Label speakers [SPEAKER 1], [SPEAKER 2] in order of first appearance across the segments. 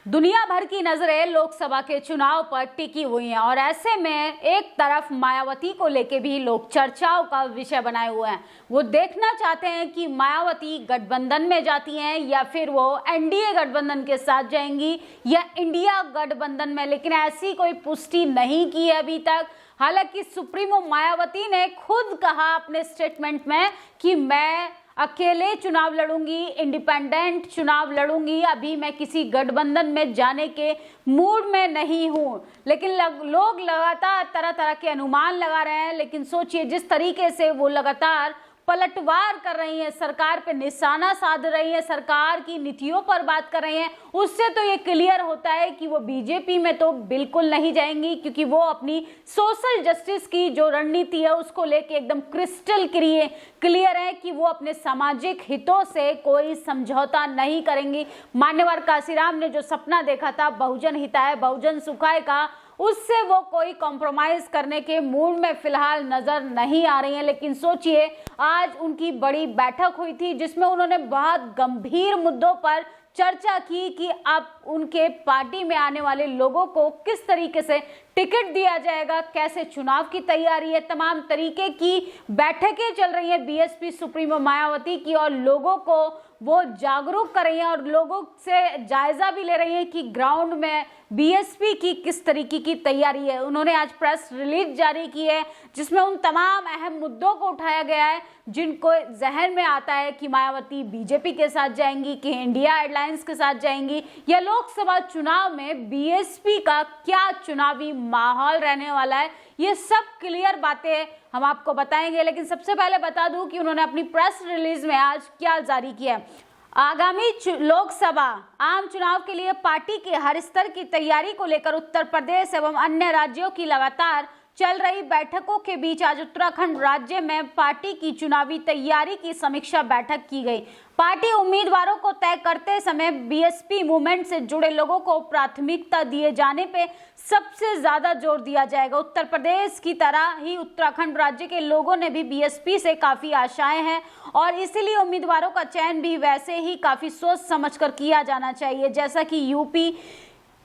[SPEAKER 1] दुनिया भर की नजरें लोकसभा के चुनाव पर टिकी हुई हैं और ऐसे में एक तरफ मायावती को लेके भी लोग चर्चाओं का विषय बनाए हुए हैं। वो देखना चाहते हैं कि मायावती गठबंधन में जाती हैं या फिर वो एनडीए गठबंधन के साथ जाएंगी या इंडिया गठबंधन में, लेकिन ऐसी कोई पुष्टि नहीं की है अभी तक। हालांकि सुप्रीमो मायावती ने खुद कहा अपने स्टेटमेंट में कि मैं अकेले चुनाव लड़ूंगी, इंडिपेंडेंट चुनाव लड़ूंगी, अभी मैं किसी गठबंधन में जाने के मूड में नहीं हूं। लेकिन लोग लगातार तरह तरह के अनुमान लगा रहे हैं। लेकिन सोचिए, जिस तरीके से वो लगातार पलटवार कर रही हैं, सरकार पे निशाना साध रही हैं, सरकार की नीतियों पर बात कर रही हैं, उससे तो ये क्लियर होता है कि वो बीजेपी में तो बिल्कुल नहीं जाएंगी, क्योंकि वो अपनी सोशल जस्टिस की जो रणनीति है उसको लेके एकदम क्रिस्टल क्लियर है कि वो अपने सामाजिक हितों से कोई समझौता नहीं करेंगी। मान्यवर काशीराम ने जो सपना देखा था बहुजन हिताय बहुजन सुखाय का, उससे वो कोई कॉम्प्रोमाइज करने के मूड में फिलहाल नजर नहीं आ रही हैं। लेकिन सोचिए, आज उनकी बड़ी बैठक हुई थी जिसमें उन्होंने बहुत गंभीर मुद्दों पर चर्चा की कि अब उनके पार्टी में आने वाले लोगों को किस तरीके से टिकट दिया जाएगा, कैसे चुनाव की तैयारी है, तमाम तरीके की बैठकें चल रही हैं बीएसपी सुप्रीमो मायावती की और लोगों को वो जागरूक कर रही हैं और लोगों से जायजा भी ले रही हैं कि ग्राउंड में बीएसपी की किस तरीके की तैयारी है। उन्होंने आज प्रेस रिलीज जारी की है जिसमें उन तमाम अहम मुद्दों को उठाया गया है जिनको जहन में आता है कि मायावती बीजेपी के साथ जाएंगी, कि इंडिया अलायंस के साथ जाएंगी, या लोकसभा चुनाव में बीएसपी का क्या चुनावी माहौल रहने वाला है। ये सब क्लियर बातें हम आपको बताएंगे। लेकिन सबसे पहले बता दूं कि उन्होंने अपनी प्रेस रिलीज में आज क्या जारी किया है। आगामी लोकसभा आम चुनाव के लिए पार्टी के हर स्तर की तैयारी को लेकर उत्तर प्रदेश एवं अन्य राज्यों की लगातार चल रही बैठकों के बीच आज उत्तराखंड राज्य में पार्टी की चुनावी तैयारी की समीक्षा बैठक की गई। पार्टी उम्मीदवारों को तय करते समय बीएसपी मूवमेंट से जुड़े लोगों को प्राथमिकता दिए जाने पे सबसे ज्यादा जोर दिया जाएगा। उत्तर प्रदेश की तरह ही उत्तराखंड राज्य के लोगों ने भी बीएसपी से काफी आशाएं हैं और इसीलिए उम्मीदवारों का चयन भी वैसे ही काफी सोच समझकर किया जाना चाहिए, जैसा कि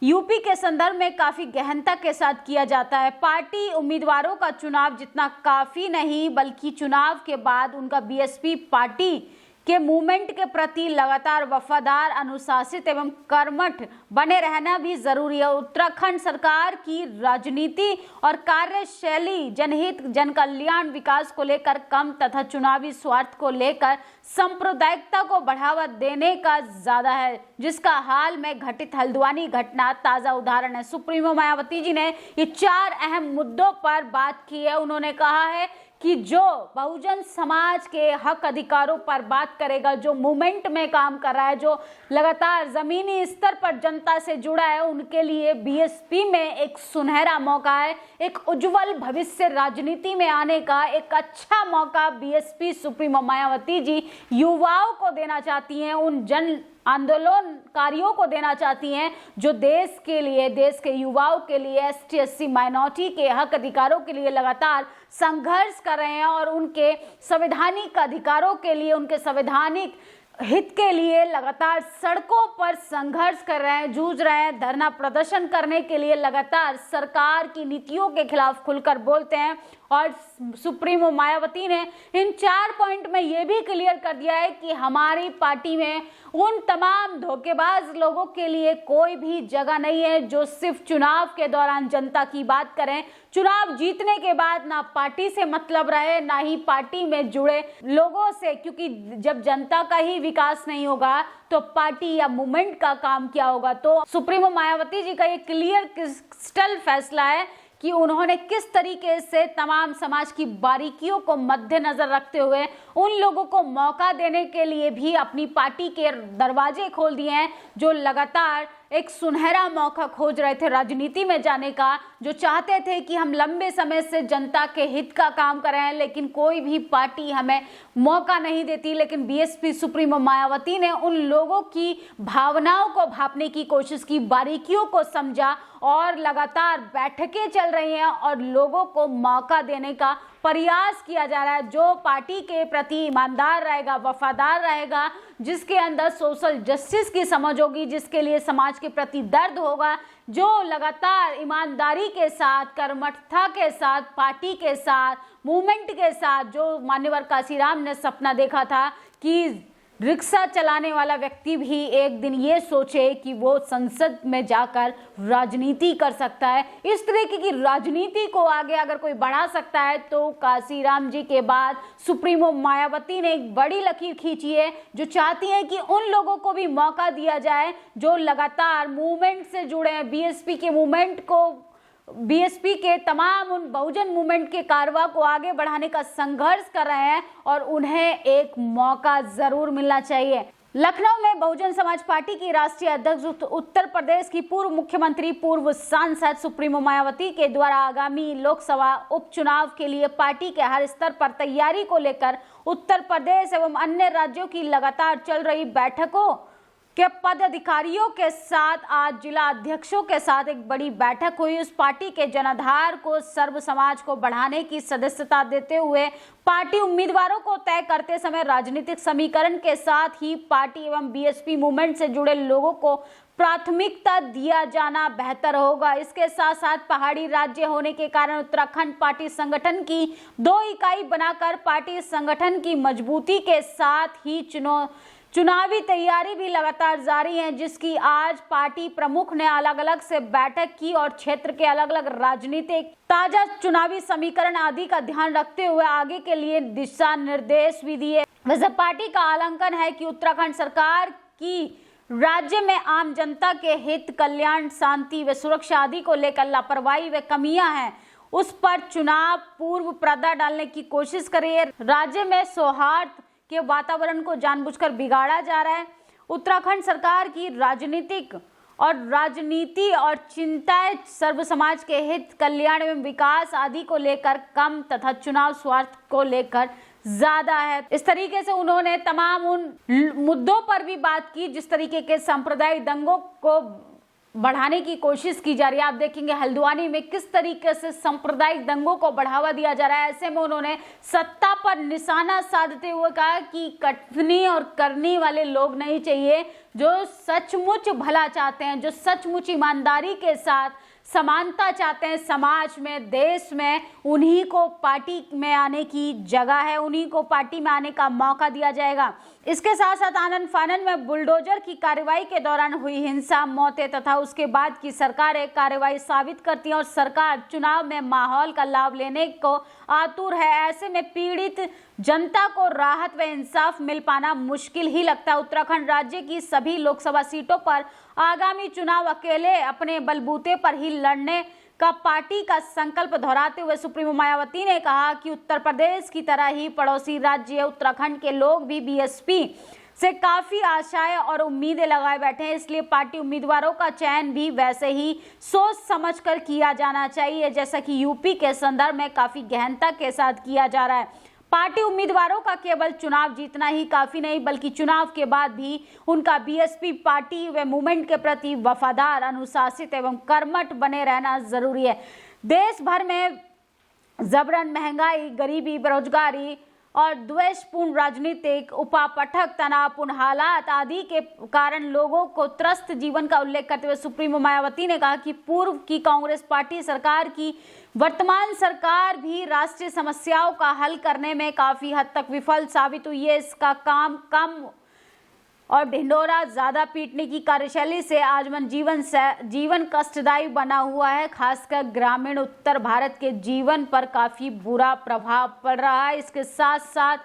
[SPEAKER 1] यूपी के संदर्भ में काफी गहनता के साथ किया जाता है। पार्टी उम्मीदवारों का चुनाव जितना काफी नहीं, बल्कि चुनाव के बाद उनका बीएसपी पार्टी के मूवमेंट के प्रति लगातार वफादार, अनुशासित एवं कर्मठ बने रहना भी जरूरी है। उत्तराखंड सरकार की राजनीति और कार्यशैली जनहित, जन कल्याण, विकास को लेकर कम तथा चुनावी स्वार्थ को लेकर सांप्रदायिकता को बढ़ावा देने का ज्यादा है, जिसका हाल में घटित हल्द्वानी घटना ताजा उदाहरण है। सुप्रीमो मायावती जी ने ये 4 अहम मुद्दों पर बात की है। उन्होंने कहा है कि जो बहुजन समाज के हक अधिकारों पर बात करेगा, जो मूवमेंट में काम कर रहा है, जो लगातार जमीनी स्तर पर जनता से जुड़ा है, उनके लिए बीएसपी में एक सुनहरा मौका है, एक उज्जवल भविष्य राजनीति में आने का एक अच्छा मौका बीएसपी सुप्रीमो मायावती जी युवाओं को देना चाहती हैं, उन जन आंदोलनकारियों को देना चाहती हैं जो देश के लिए, देश के युवाओं के लिए, एसटी एससी माइनॉरिटी के हक अधिकारों के लिए लगातार संघर्ष कर रहे हैं और उनके संवैधानिक अधिकारों के लिए, उनके संवैधानिक हित के लिए लगातार सड़कों पर संघर्ष कर रहे हैं, जूझ रहे हैं, धरना प्रदर्शन करने के लिए लगातार सरकार की नीतियों के खिलाफ खुलकर बोलते हैं। और सुप्रीमो मायावती ने इन 4 पॉइंट में ये भी क्लियर कर दिया है कि हमारी पार्टी में उन तमाम धोखेबाज लोगों के लिए कोई भी जगह नहीं है जो सिर्फ चुनाव के दौरान जनता की बात करें, चुनाव जीतने के बाद ना पार्टी से मतलब रहे, ना ही पार्टी में जुड़े लोगों से, क्योंकि जब जनता का ही विकास नहीं होगा तो पार्टी या मूवमेंट का काम क्या होगा। तो सुप्रीमो मायावती जी का ये क्लियर क्रिस्टल फैसला है कि उन्होंने किस तरीके से तमाम समाज की बारीकियों को मद्देनजर रखते हुए उन लोगों को मौका देने के लिए भी अपनी पार्टी के दरवाजे खोल दिए हैं जो लगातार एक सुनहरा मौका खोज रहे थे राजनीति में जाने का, जो चाहते थे कि हम लंबे समय से जनता के हित का काम कर रहे हैं लेकिन कोई भी पार्टी हमें मौका नहीं देती। लेकिन बीएसपी सुप्रीमो मायावती ने उन लोगों की भावनाओं को भांपने की कोशिश की, बारीकियों को समझा और लगातार बैठकें चल रही हैं और लोगों को मौका देने का प्रयास किया जा रहा है। जो पार्टी के प्रति ईमानदार रहेगा, वफादार रहेगा, जिसके अंदर सोशल जस्टिस की समझ होगी, जिसके लिए समाज के प्रति दर्द होगा, जो लगातार ईमानदारी के साथ, कर्मठता के साथ, पार्टी के साथ, मूवमेंट के साथ, जो मान्यवर काशीराम ने सपना देखा था कि रिक्शा चलाने वाला व्यक्ति भी एक दिन ये सोचे कि वो संसद में जाकर राजनीति कर सकता है। इस तरीके की राजनीति को आगे अगर कोई बढ़ा सकता है तो काशीराम जी के बाद सुप्रीमो मायावती ने एक बड़ी लकीर खींची है, जो चाहती हैं कि उन लोगों को भी मौका दिया जाए जो लगातार मूवमेंट से जुड़े हैं, बीएसपी के मूवमेंट को, बीएसपी के तमाम उन बहुजन मूवमेंट के कारवा को आगे बढ़ाने का संघर्ष कर रहे हैं और उन्हें एक मौका जरूर मिलना चाहिए। लखनऊ में बहुजन समाज पार्टी की राष्ट्रीय अध्यक्ष, उत्तर प्रदेश की पूर्व मुख्यमंत्री, पूर्व सांसद सुप्रीमो मायावती के द्वारा आगामी लोकसभा उपचुनाव के लिए पार्टी के हर स्तर पर तैयारी को लेकर उत्तर प्रदेश एवं अन्य राज्यों की लगातार चल रही बैठकों के पदाधिकारियों के साथ आज जिला अध्यक्षों के साथ एक बड़ी बैठक हुई। उस पार्टी के जनाधार को, सर्व समाज को बढ़ाने की सदस्यता देते हुए पार्टी उम्मीदवारों को तय करते समय राजनीतिक समीकरण के साथ ही पार्टी एवं बीएसपी मूवमेंट से जुड़े लोगों को प्राथमिकता दिया जाना बेहतर होगा। इसके साथ साथ पहाड़ी राज्य होने के कारण उत्तराखंड पार्टी संगठन की 2 इकाई बनाकर पार्टी संगठन की मजबूती के साथ ही चुनावी तैयारी भी लगातार जारी है, जिसकी आज पार्टी प्रमुख ने अलग अलग से बैठक की और क्षेत्र के अलग अलग राजनीतिक ताजा चुनावी समीकरण आदि का ध्यान रखते हुए आगे के लिए दिशा निर्देश भी दिए। वैसे पार्टी का आकलन है कि उत्तराखंड सरकार की राज्य में आम जनता के हित, कल्याण, शांति व सुरक्षा आदि को लेकर लापरवाही व कमियां हैं, उस पर चुनाव पूर्व पर्दा डालने की कोशिश कर रही है। राज्य में सौहार्द के वातावरण को जानबूझकर बिगाड़ा जा रहा है। उत्तराखंड सरकार की राजनीति और चिंताएं सर्व समाज के हित, कल्याण एवं विकास आदि को लेकर कम तथा चुनाव स्वार्थ को लेकर ज्यादा है। इस तरीके से उन्होंने तमाम उन मुद्दों पर भी बात की जिस तरीके के सांप्रदायिक दंगों को बढ़ाने की कोशिश की जा रही है। आप देखेंगे हल्द्वानी में किस तरीके से सांप्रदायिक दंगों को बढ़ावा दिया जा रहा है। ऐसे में उन्होंने सत्ता पर निशाना साधते हुए कहा कि कटनी और करनी वाले लोग नहीं चाहिए, जो सचमुच भला चाहते हैं, जो सचमुच ईमानदारी के साथ समानता चाहते हैं समाज में, देश में, उन्हीं को पार्टी में आने की जगह है, उन्हीं को पार्टी में आने का मौका दिया जाएगा। इसके साथ साथ आनन फानन में बुलडोजर की कार्रवाई के दौरान हुई हिंसा, मौतें तथा उसके बाद की सरकारें कार्रवाई साबित करती हैं और सरकार चुनाव में माहौल का लाभ लेने को आतुर है। ऐसे में पीड़ित जनता को राहत व इंसाफ मिल पाना मुश्किल ही लगता है। उत्तराखंड राज्य की सभी लोकसभा सीटों पर आगामी चुनाव अकेले अपने बलबूते पर ही लड़ने का पार्टी का संकल्प दोहराते हुए सुप्रीमो मायावती ने कहा कि उत्तर प्रदेश की तरह ही पड़ोसी राज्य उत्तराखंड के लोग भी बीएसपी से काफी आशाएं और उम्मीदें लगाए बैठे हैं, इसलिए पार्टी उम्मीदवारों का चयन भी वैसे ही सोच समझकर किया जाना चाहिए जैसा कि यूपी के संदर्भ में काफी गहनता के साथ किया जा रहा है। पार्टी उम्मीदवारों का केवल चुनाव जीतना ही काफी नहीं, बल्कि चुनाव के बाद भी उनका बीएसपी पार्टी व मूवमेंट के प्रति वफादार, अनुशासित एवं कर्मठ बने रहना जरूरी है। देश भर में जबरन महंगाई, गरीबी, बेरोजगारी और द्वेषपूर्ण राजनीतिक, उपापटक, तनावपूर्ण हालात आदि के कारण लोगों को त्रस्त जीवन का उल्लेख करते हुए सुप्रीमो मायावती ने कहा कि पूर्व की कांग्रेस पार्टी सरकार की वर्तमान सरकार भी राष्ट्रीय समस्याओं का हल करने में काफी हद तक विफल साबित हुई है। इसका काम कम और ढिंढोरा ज्यादा पीटने की कार्यशैली से आजीवन जीवन कष्टदायी बना हुआ है। खासकर ग्रामीण उत्तर भारत के जीवन पर काफी बुरा प्रभाव पड़ रहा है। इसके साथ साथ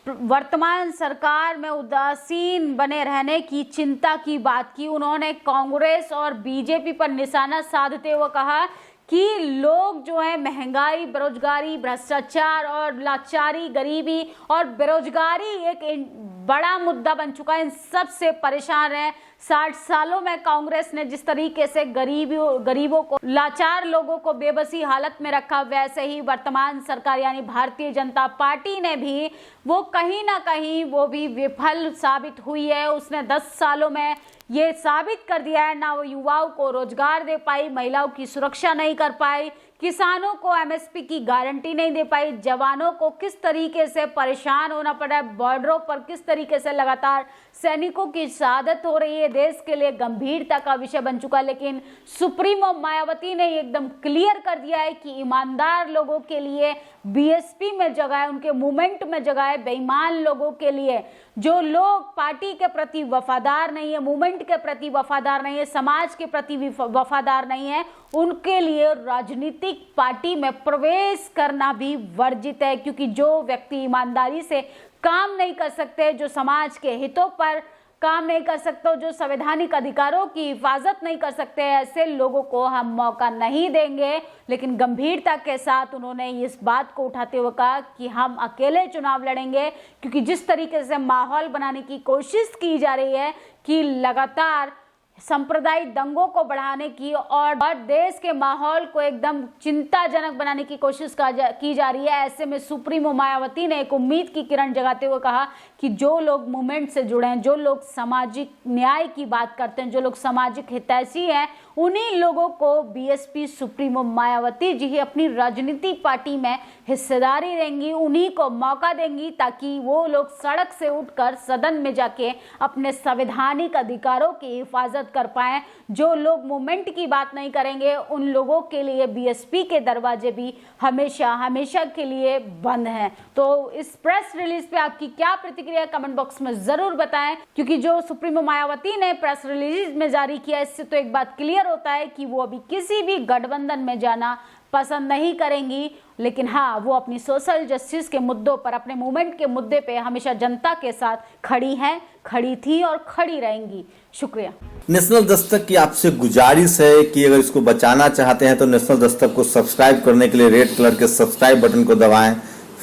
[SPEAKER 1] वर्तमान सरकार में उदासीन बने रहने की चिंता की बात की। उन्होंने कांग्रेस और बीजेपी पर निशाना साधते हुए कहा कि लोग जो है महंगाई, बेरोजगारी, भ्रष्टाचार और लाचारी, गरीबी और बेरोजगारी एक बड़ा मुद्दा बन चुका है, इन सब से परेशान है। 60 सालों में कांग्रेस ने जिस तरीके से गरीबों को, लाचार लोगों को बेबसी हालत में रखा, वैसे ही वर्तमान सरकार यानी भारतीय जनता पार्टी ने भी वो कहीं ना कहीं वो भी विफल साबित हुई है। उसने 10 सालों में ये साबित कर दिया है। ना वो युवाओं को रोजगार दे पाई, महिलाओं की सुरक्षा नहीं कर पाई, किसानों को एमएसपी की गारंटी नहीं दे पाई, जवानों को किस तरीके से परेशान होना पड़ा है, बॉर्डरों पर किस तरीके से लगातार सैनिकों की शहादत हो रही है, देश के लिए गंभीरता का विषय बन चुका है। लेकिन सुप्रीमो मायावती ने एकदम क्लियर कर दिया है कि ईमानदार लोगों के लिए बीएसपी में जगह है, उनके मूवमेंट में जगह है। बेईमान लोगों के लिए, जो लोग पार्टी के प्रति वफादार नहीं है, मूवमेंट के प्रति वफादार नहीं है, समाज के प्रति वफादार नहीं है, उनके लिए राजनीतिक पार्टी में प्रवेश करना भी वर्जित है। क्योंकि जो व्यक्ति ईमानदारी से काम नहीं कर सकते, जो समाज के हितों पर काम नहीं कर सकते, जो संवैधानिक अधिकारों की हिफाजत नहीं कर सकते, ऐसे लोगों को हम मौका नहीं देंगे। लेकिन गंभीरता के साथ उन्होंने इस बात को उठाते हुए कहा कि हम अकेले चुनाव लड़ेंगे, क्योंकि जिस तरीके से माहौल बनाने की कोशिश की जा रही है कि लगातार सांप्रदायिक दंगों को बढ़ाने की और देश के माहौल को एकदम चिंताजनक बनाने की कोशिश की जा रही है, ऐसे में सुप्रीमो मायावती ने एक उम्मीद की किरण जगाते हुए कहा कि जो लोग मूवमेंट से जुड़े हैं, जो लोग सामाजिक न्याय की बात करते हैं, जो लोग सामाजिक हितैषी हैं, उन्हीं लोगों को बीएसपी सुप्रीमो मायावती जी ही अपनी राजनीति पार्टी में हिस्सेदारी देंगी, उन्हीं को मौका देंगी, ताकि वो लोग सड़क से उठकर सदन में जाके अपने संवैधानिक अधिकारों की हिफाजत कर पाएं। जो लोग मूवमेंट की बात नहीं करेंगे, उन लोगों के लिए बीएसपी के दरवाजे भी हमेशा हमेशा के लिए बंद हैं। तो इस प्रेस रिलीज पे आपकी क्या प्रतिक्रिया, कमेंट बॉक्स में जरूर बताएं। क्योंकि जो सुप्रीमो मायावती ने प्रेस रिलीज में जारी किया, इससे तो एक बात क्लियर होता है कि वो अभी किसी भी गठबंधन में जाना पसंद नहीं करेंगी। लेकिन हाँ, वो अपनी सोशल जस्टिस के मुद्दों पर, अपने मूवमेंट के मुद्दे पे हमेशा जनता के साथ खड़ी हैं, खड़ी थी और खड़ी रहेंगी। शुक्रिया।
[SPEAKER 2] नेशनल दस्तक की आपसे गुजारिश है कि अगर इसको बचाना चाहते हैं तो नेशनल दस्तक को सब्सक्राइब करने के लिए रेड कलर के सब्सक्राइब बटन को दबाएं,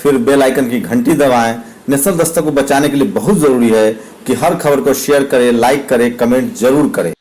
[SPEAKER 2] फिर बेल आइकन की घंटी दबाएं। नेशनल दस्तक को बचाने के लिए बहुत जरूरी है कि हर खबर को शेयर करें, लाइक करें, कमेंट जरूर करें।